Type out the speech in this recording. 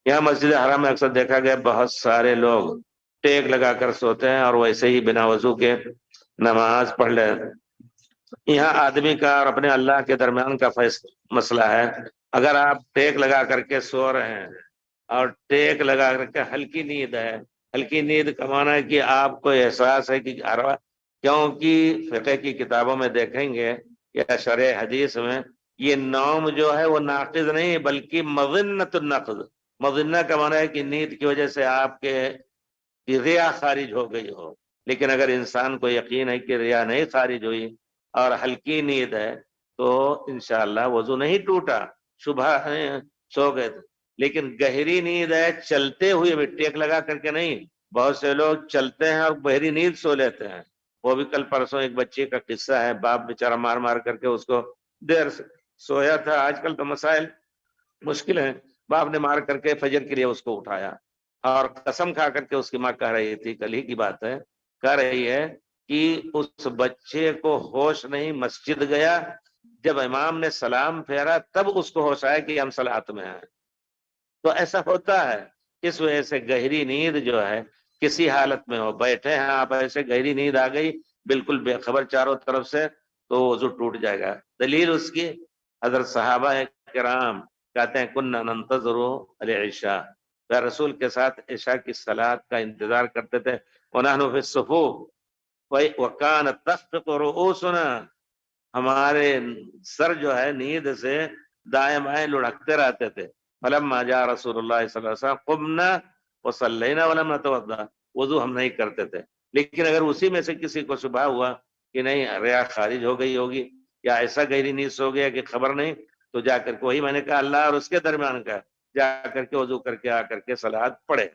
یہاں مسجد حرام میں اکثر دیکھا گیا بہت سارے لوگ ٹیک لگا کر سوتے ہیں اور ویسے ہی بنا وضو کے نماز پڑھ لے۔ یہاں آدمی کا اور اپنے اللہ کے درمیان کا مسئلہ ہے۔ اگر آپ ٹیک لگا کر کے سو رہے ہیں اور ٹیک لگا کر کے ہلکی نیند ہے، ہلکی نیند کا معنی ہے کہ آپ کو احساس ہے کہ کیونکہ فقہ کی کتابوں میں دیکھیں گے یا شرح حدیث میں یہ نوم جو ہے وہ ناقض نہیں بلکہ مظنۃ النقض۔ مظنہ کا معنی ہے کہ نیند کی وجہ سے آپ کے ریا خارج ہو گئی ہو، لیکن اگر انسان کو یقین ہے کہ ریا نہیں خارج ہوئی اور ہلکی نیند ہے تو انشاءاللہ وضو نہیں ٹوٹا، صبح سو گئے تھے۔ لیکن گہری نیند ہے چلتے ہوئے بھی، ٹیک لگا کر کے نہیں، بہت سے لوگ چلتے ہیں اور گہری نیند سو لیتے ہیں۔ وہ بھی کل پرسوں ایک بچے کا قصہ ہے، باپ بیچارہ مار مار کر کے اس کو دیر سے سویا تھا۔ آج کل تو مسائل مشکل ہیں، باپ نے مار کر کے فجر کے لیے اس کو اٹھایا اور قسم کھا کر کے اس کی ماں کہہ رہی تھی، کل ہی کی بات ہے، کہہ رہی ہے کہ اس بچے کو ہوش نہیں، مسجد گیا، جب امام نے سلام پھیرا تب اس کو ہوش آیا کہ ہم صلاۃ میں ہیں۔ تو ایسا ہوتا ہے، اس وجہ سے گہری نیند جو ہے کسی حالت میں ہو، بیٹھے ہیں آپ ایسے گہری نیند آ گئی بالکل بے خبر چاروں طرف سے، تو وضو ٹوٹ جائے گا۔ دلیل اس کی حضرت صحابہ کرام کہتے ہیں کننا ننتظر العشاء، رسول کے ساتھ عشاء کی صلاۃ کا انتظار کرتے تھے، ونحن فی الصفوف وکانت تخفق رؤوسنا، ہمارے سر جو ہے نیند سے دائیں بائیں لڑکتے رہتے تھے۔ فلما جاء رسول اللہ صلی اللہ علیہ وسلم قمنا وصلینا ولم نتوضا، وضو ہم نہیں کرتے تھے، لیکن اگر اسی میں سے کسی کو شبہ ہوا کہ نہیں ریا خارج ہو گئی ہوگی یا ایسا گہری نیند سو گیا کہ خبر نہیں، تو جا کر کے وہی میں نے کہا اللہ اور اس کے درمیان کا جا کر کے وضو کر کے آ کر کے صلاۃ پڑھے۔